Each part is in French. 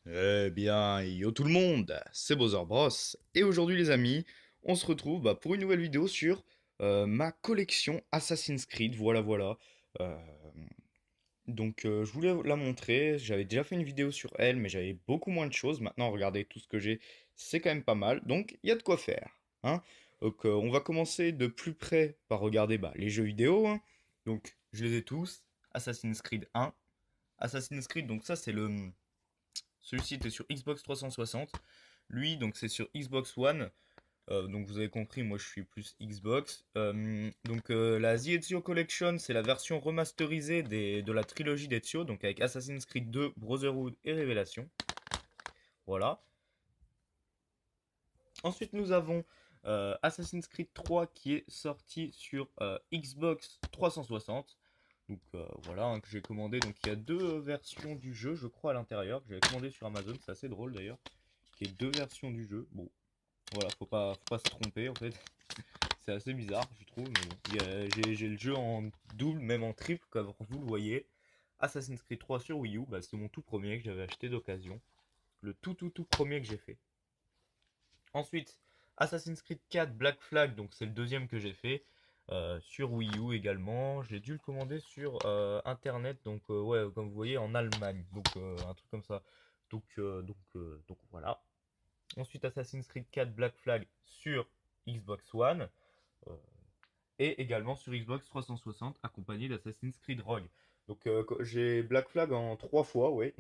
Eh bien, yo tout le monde, c'est Bowser Bros. Et aujourd'hui les amis, on se retrouve pour une nouvelle vidéo sur ma collection Assassin's Creed, voilà. Euh, je voulais la montrer, j'avais déjà fait une vidéo sur elle, mais j'avais beaucoup moins de choses. Maintenant, regardez tout ce que j'ai, c'est quand même pas mal, donc il y a de quoi faire, hein. On va commencer de plus près par regarder les jeux vidéo, hein. Donc je les ai tous, Assassin's Creed 1, Assassin's Creed, donc ça c'est le... Celui-ci était sur Xbox 360. Lui, donc c'est sur Xbox One. Donc vous avez compris, moi je suis plus Xbox. La The Ezio Collection, c'est la version remasterisée de la trilogie d'Ezio, donc avec Assassin's Creed 2, Brotherhood et Révélation. Voilà. Ensuite nous avons Assassin's Creed 3 qui est sorti sur Xbox 360. Voilà, hein, que j'ai commandé. Donc il y a deux versions du jeu, je crois, à l'intérieur, que j'avais commandé sur Amazon. C'est assez drôle d'ailleurs. Qui est deux versions du jeu. Bon, voilà, faut pas se tromper en fait. C'est assez bizarre, je trouve. Mais bon. J'ai le jeu en double, même en triple, comme vous le voyez. Assassin's Creed 3 sur Wii U, c'est mon tout premier que j'avais acheté d'occasion. Le tout premier que j'ai fait. Ensuite, Assassin's Creed 4 Black Flag, donc c'est le deuxième que j'ai fait. Sur Wii U également. J'ai dû le commander sur internet, ouais, comme vous voyez, en Allemagne. Un truc comme ça. Donc voilà. Ensuite, Assassin's Creed 4 Black Flag sur Xbox One euh, et également sur Xbox 360 accompagné d'Assassin's Creed Rogue. J'ai Black Flag en trois fois, ouais.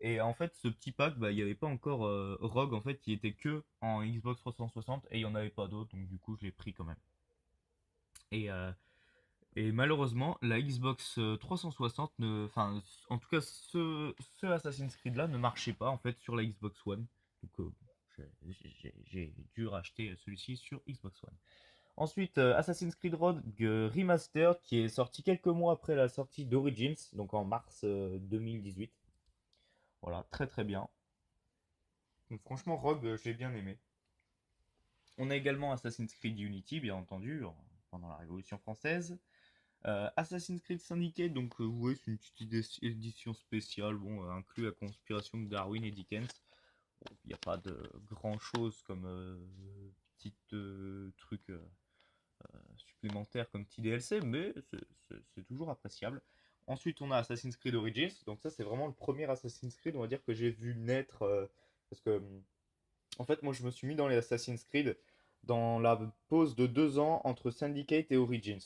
Et en fait, ce petit pack, il n'y avait pas encore Rogue, en fait, il était que en Xbox 360 et il n'y en avait pas d'autres, donc du coup, je l'ai pris quand même. Et, euh, et malheureusement, la Xbox 360, enfin, en tout cas, ce Assassin's Creed là ne marchait pas en fait sur la Xbox One. Donc, j'ai dû racheter celui-ci sur Xbox One. Ensuite, Assassin's Creed Rogue Remastered qui est sorti quelques mois après la sortie d'Origins, donc en mars 2018. Voilà, très bien. Donc, franchement, Rogue, j'ai bien aimé. On a également Assassin's Creed Unity, bien entendu, pendant la Révolution française. Assassin's Creed Syndicate, vous voyez, c'est une petite édition spéciale, bon, inclut la conspiration de Darwin et Dickens. Bon, il n'y a pas de grand chose comme petit truc supplémentaire comme petit DLC, mais c'est toujours appréciable. Ensuite, on a Assassin's Creed Origins, donc ça, c'est vraiment le premier Assassin's Creed, on va dire, que j'ai vu naître. Parce que, en fait, moi, je me suis mis dans les Assassin's Creed dans la pause de 2 ans entre Syndicate et Origins.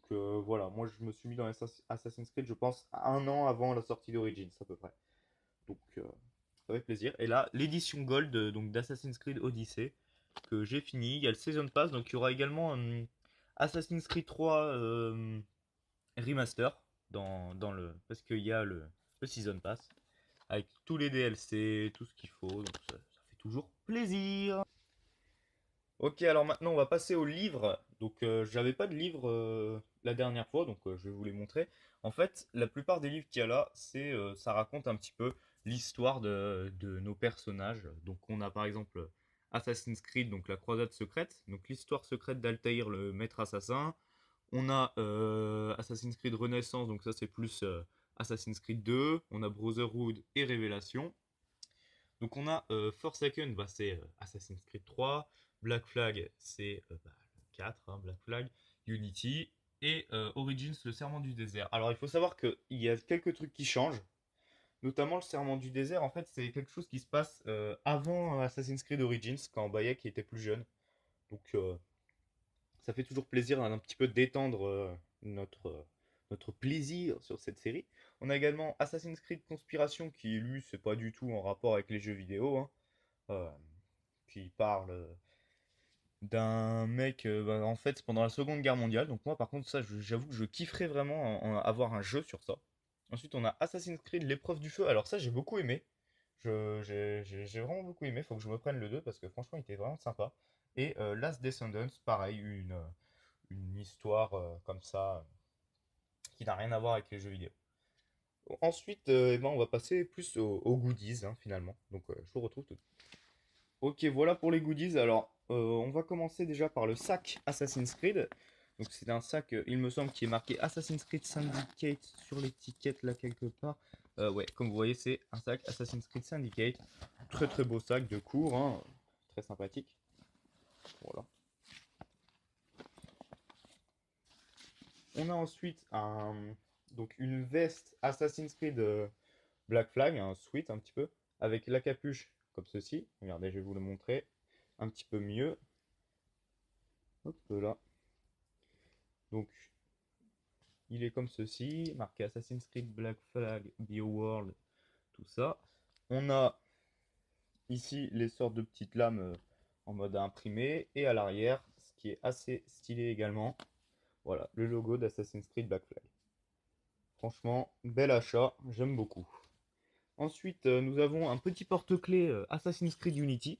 Voilà, moi je me suis mis dans Assassin's Creed, je pense, un an avant la sortie d'Origins à peu près. Donc avec plaisir. Et là, l'édition Gold donc d'Assassin's Creed Odyssey que j'ai fini. Il y a le Season Pass, donc il y aura également Assassin's Creed 3 Remaster dans le parce qu'il y a le Season Pass avec tous les DLC, tout ce qu'il faut. Donc ça fait toujours plaisir. Ok, alors maintenant on va passer au livre. J'avais pas de livre la dernière fois, je vais vous les montrer. En fait, la plupart des livres qu'il y a là, ça raconte un petit peu l'histoire de nos personnages. Donc on a par exemple Assassin's Creed, donc la croisade secrète, donc l'histoire secrète d'Altaïr, le maître assassin. On a Assassin's Creed Renaissance, donc ça c'est plus Assassin's Creed 2. On a Brotherhood et Révélation. Donc on a Forsaken, c'est Assassin's Creed 3, Black Flag, c'est le 4, hein, Black Flag, Unity, et Origins, le serment du désert. Alors il faut savoir qu'il y a quelques trucs qui changent, notamment le serment du désert, en fait c'est quelque chose qui se passe avant Assassin's Creed Origins, quand Bayek était plus jeune. Donc ça fait toujours plaisir d'un petit peu détendre notre plaisir sur cette série. On a également Assassin's Creed Conspiration, qui lui, c'est pas du tout en rapport avec les jeux vidéo, hein, euh, qui parle d'un mec, en fait, pendant la Seconde Guerre mondiale. Donc moi, par contre, ça, j'avoue que je kifferais vraiment avoir un jeu sur ça. Ensuite, on a Assassin's Creed L'épreuve du feu. Alors ça, j'ai beaucoup aimé. J'ai vraiment beaucoup aimé. Faut que je me prenne le 2 parce que franchement, il était vraiment sympa. Et Last Descendants, pareil, une histoire comme ça qui n'a rien à voir avec les jeux vidéo. Ensuite, on va passer plus aux goodies, hein, finalement. Je vous retrouve tout de suite. Ok, voilà pour les goodies. Alors, on va commencer déjà par le sac Assassin's Creed. Donc, c'est un sac, il me semble, qui est marqué Assassin's Creed Syndicate sur l'étiquette là quelque part. Ouais, comme vous voyez, c'est un sac Assassin's Creed Syndicate. Très très beau sac de cours, hein, très sympathique. Voilà. On a ensuite donc une veste Assassin's Creed Black Flag, un sweat un petit peu, avec la capuche comme ceci. Regardez, je vais vous le montrer un petit peu mieux. Hop là. Donc, il est comme ceci, marqué Assassin's Creed Black Flag, BioWorld, tout ça. On a ici les sortes de petites lames en mode imprimé, et à l'arrière, ce qui est assez stylé également, voilà, le logo d'Assassin's Creed Black Flag. Franchement, bel achat, j'aime beaucoup. Ensuite, nous avons un petit porte-clés Assassin's Creed Unity,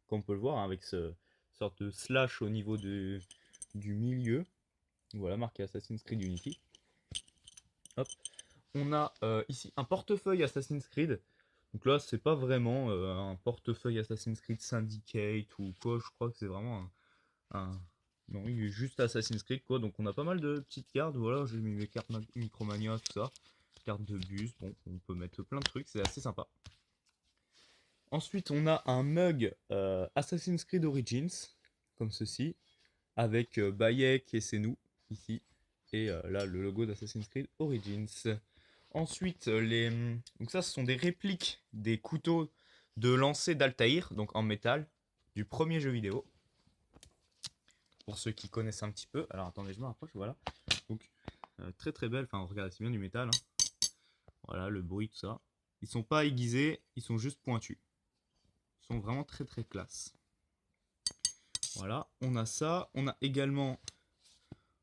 comme on peut le voir, hein, avec ce sorte de slash au niveau du milieu. Voilà, marqué Assassin's Creed Unity. Hop. On a ici un portefeuille Assassin's Creed. Donc là, c'est pas vraiment un portefeuille Assassin's Creed Syndicate ou quoi. Je crois que c'est vraiment non, il est juste Assassin's Creed quoi. Donc on a pas mal de petites cartes. Voilà, j'ai mis mes cartes Micromania, tout ça. Cartes de bus. Bon, on peut mettre plein de trucs. C'est assez sympa. Ensuite, on a un mug Assassin's Creed Origins, comme ceci, avec Bayek et c'est nous, ici. Et là, le logo d'Assassin's Creed Origins. Ensuite, donc ça, ce sont des répliques des couteaux de lancer d'Altaïr, donc en métal, du premier jeu vidéo. Pour ceux qui connaissent un petit peu. Alors attendez, je me rapproche, voilà. Donc, très très belle, enfin regardez, c'est bien du métal. Hein. Voilà, le bruit, tout ça. Ils sont pas aiguisés, ils sont juste pointus. Ils sont vraiment très très classe. Voilà, on a ça. On a également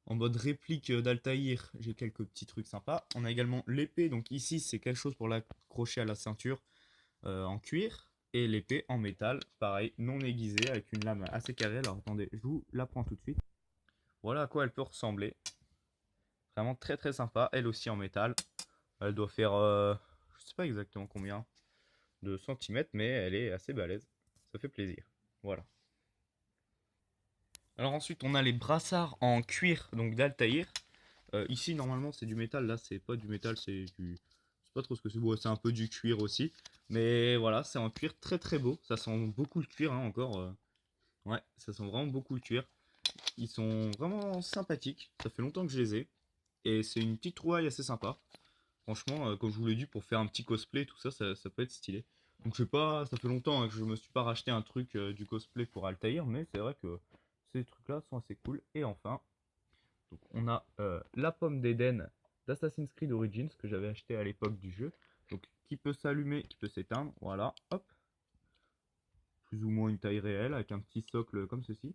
en mode réplique d'Altaïr, j'ai quelques petits trucs sympas. On a également l'épée, donc ici c'est quelque chose pour l'accrocher à la ceinture en cuir. Et l'épée en métal, pareil, non aiguisée, avec une lame assez carrée. Alors attendez, je vous la prends tout de suite. Voilà à quoi elle peut ressembler. Vraiment très très sympa, elle aussi en métal. Elle doit faire, je sais pas exactement combien de centimètres, mais elle est assez balèze. Ça fait plaisir. Voilà. Alors ensuite, on a les brassards en cuir, donc d'Altaïr. Ici, normalement, c'est du métal. Là, c'est pas du métal, c'est du. Je sais pas trop ce que c'est. Bon, c'est un peu du cuir aussi. Mais voilà, c'est un cuir très très beau. Ça sent beaucoup le cuir, hein, encore. Ouais, ça sent vraiment beaucoup le cuir. Ils sont vraiment sympathiques. Ça fait longtemps que je les ai. Et c'est une petite trouvaille assez sympa. Franchement, comme je vous l'ai dit, pour faire un petit cosplay, tout ça, ça peut être stylé. Donc je sais pas, ça fait longtemps hein, que je me suis pas racheté un truc du cosplay pour Altaïr, mais c'est vrai que ces trucs-là sont assez cool. Et enfin, donc on a la pomme d'Éden d'Assassin's Creed Origins que j'avais acheté à l'époque du jeu. Donc qui peut s'allumer, qui peut s'éteindre. Voilà, hop. Plus ou moins une taille réelle avec un petit socle comme ceci.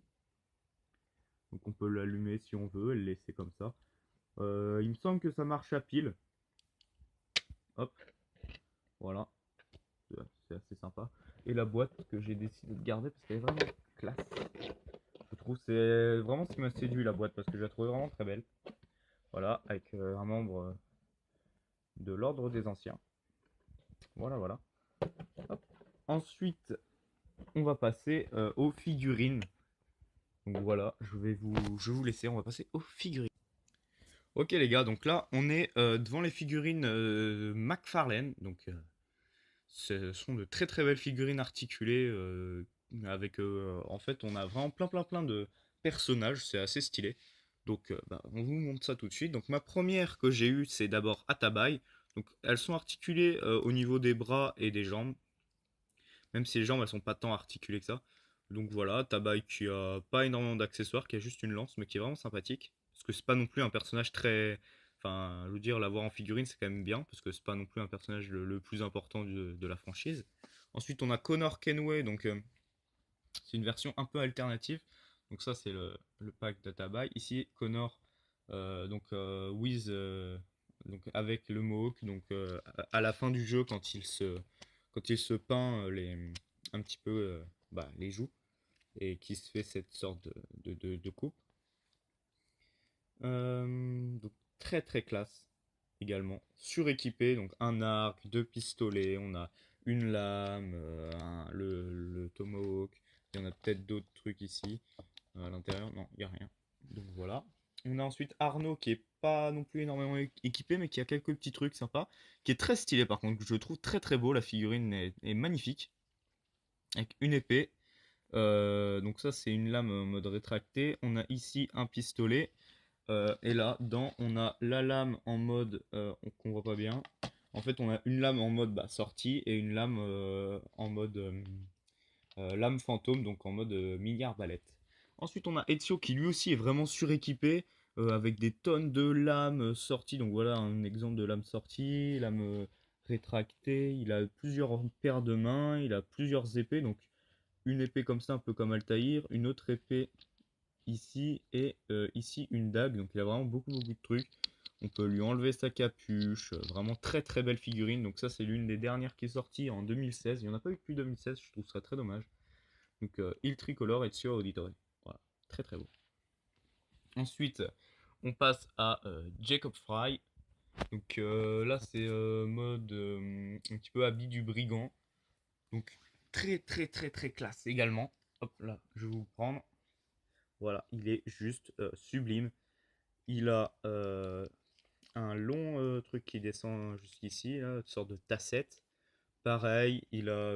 Donc on peut l'allumer si on veut et le laisser comme ça. Il me semble que ça marche à pile. Hop, voilà. C'est assez sympa. Et la boîte que j'ai décidé de garder parce qu'elle est vraiment classe. Je trouve c'est vraiment ce qui m'a séduit la boîte parce que je la trouvais vraiment très belle. Voilà, avec un membre de l'ordre des anciens. Voilà, voilà. Hop. Ensuite, on va passer aux figurines. Donc voilà, je vais vous laisser, on va passer aux figurines. Ok les gars, donc là on est devant les figurines McFarlane. Donc ce sont de très très belles figurines articulées avec en fait on a vraiment plein de personnages, c'est assez stylé. Donc on vous montre ça tout de suite. Donc ma première que j'ai eue c'est d'abord Atabai. Donc elles sont articulées au niveau des bras et des jambes. Même si les jambes elles sont pas tant articulées que ça. Donc voilà, Tabai qui a pas énormément d'accessoires, qui a juste une lance mais qui est vraiment sympathique. Parce que c'est pas non plus un personnage très. Enfin, je veux dire, l'avoir en figurine c'est quand même bien, parce que c'est pas non plus un personnage le plus important de la franchise. Ensuite on a Connor Kenway, donc c'est une version un peu alternative. Donc ça c'est le pack d'Atabai. Ici Connor, donc with, donc avec le Mohawk, donc à la fin du jeu quand il se peint un petit peu les joues et qui se fait cette sorte de coupe. Donc très très classe également. Suréquipé, donc un arc, deux pistolets, on a une lame, le tomahawk. Il y en a peut-être d'autres trucs ici. À l'intérieur, non, il n'y a rien. Donc voilà. On a ensuite Arnaud qui est pas non plus énormément équipé, mais qui a quelques petits trucs sympas, qui est très stylé par contre, que je trouve très très beau. La figurine est magnifique, avec une épée. Donc ça c'est une lame en mode rétracté. On a ici un pistolet. Et là, dedans, on a la lame en mode qu'on voit pas bien. En fait, on a une lame en mode bah, sortie et une lame en mode lame fantôme, donc en mode mini arbalète. Ensuite, on a Ezio qui lui aussi est vraiment suréquipé avec des tonnes de lames sorties. Donc voilà un exemple de lame sortie, lame rétractée. Il a plusieurs paires de mains, il a plusieurs épées. Donc une épée comme ça, un peu comme Altaïr, une autre épée ici et ici une dague. Donc il a vraiment beaucoup beaucoup de trucs. On peut lui enlever sa capuche. Vraiment très très belle figurine. Donc ça c'est l'une des dernières qui est sortie en 2016. Il n'y en a pas eu depuis 2016. Je trouve ça très dommage. Donc Il Tricolore et Zio Auditore. Voilà. Très très beau. Ensuite on passe à Jacob Fry. Donc là c'est mode un petit peu habit du brigand. Donc très très très très classe également. Hop là, je vais vous prendre. Voilà, il est juste sublime. Il a un long truc qui descend jusqu'ici, là, une sorte de tassette. Pareil, il a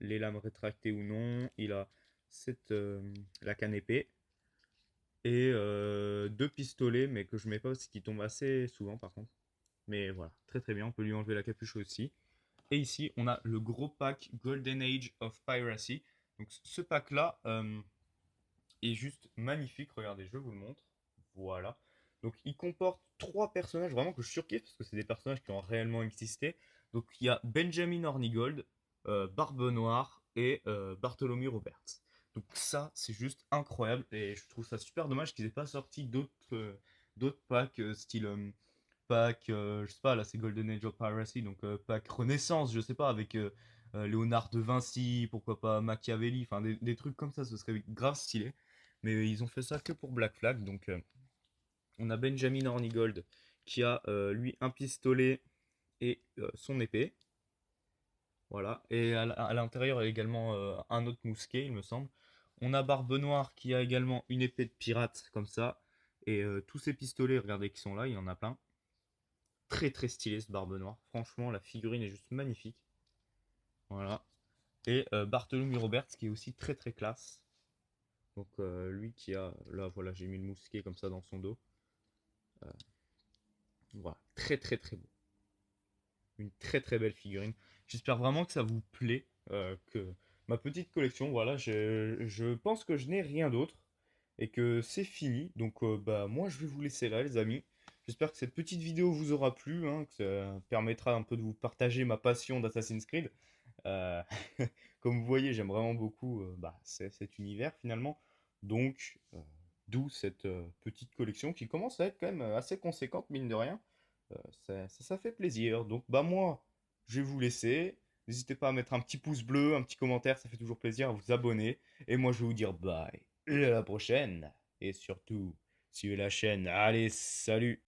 les lames rétractées ou non. Il a la canne épée. Et deux pistolets, mais que je mets pas parce qu'ils tombent assez souvent par contre. Mais voilà, très très bien. On peut lui enlever la capuche aussi. Et ici, on a le gros pack Golden Age of Piracy. Donc ce pack-là est juste magnifique. Regardez, je vous le montre. Voilà. Donc il comporte trois personnages vraiment que je surkiffe parce que c'est des personnages qui ont réellement existé. Donc il y a Benjamin Hornigold, Barbe Noire et Bartholomew Roberts. Donc ça, c'est juste incroyable et je trouve ça super dommage qu'ils aient pas sorti d'autres packs style pack, je sais pas, là c'est Golden Age of Piracy, donc pack Renaissance, je sais pas, avec Léonard de Vinci, pourquoi pas Machiavelli, enfin des trucs comme ça, ce serait grave stylé. Mais ils ont fait ça que pour Black Flag, donc on a Benjamin Hornigold qui a lui un pistolet et son épée. Voilà. Et à l'intérieur, il y a également un autre mousquet, il me semble. On a Barbe Noire qui a également une épée de pirate, comme ça. Et tous ces pistolets, regardez, qui sont là, il y en a plein. Très très stylé ce Barbe Noire. Franchement, la figurine est juste magnifique. Voilà. Et Bartholomew Roberts qui est aussi très très classe. Donc lui qui a... Là, voilà, j'ai mis le mousquet comme ça dans son dos. Voilà. Très très très beau. Une très très belle figurine. J'espère vraiment que ça vous plaît, que ma petite collection, voilà, je pense que je n'ai rien d'autre et que c'est fini. Donc bah moi je vais vous laisser là les amis. J'espère que cette petite vidéo vous aura plu, hein, que ça permettra un peu de vous partager ma passion d'Assassin's Creed. Euh, Comme vous voyez, j'aime vraiment beaucoup bah, cet univers finalement. Donc d'où cette petite collection qui commence à être quand même assez conséquente mine de rien. Ça fait plaisir. Donc, bah moi, je vais vous laisser. N'hésitez pas à mettre un petit pouce bleu, un petit commentaire, ça fait toujours plaisir, à vous abonner. Et moi, je vais vous dire bye. Et à la prochaine. Et surtout, suivez la chaîne. Allez, salut!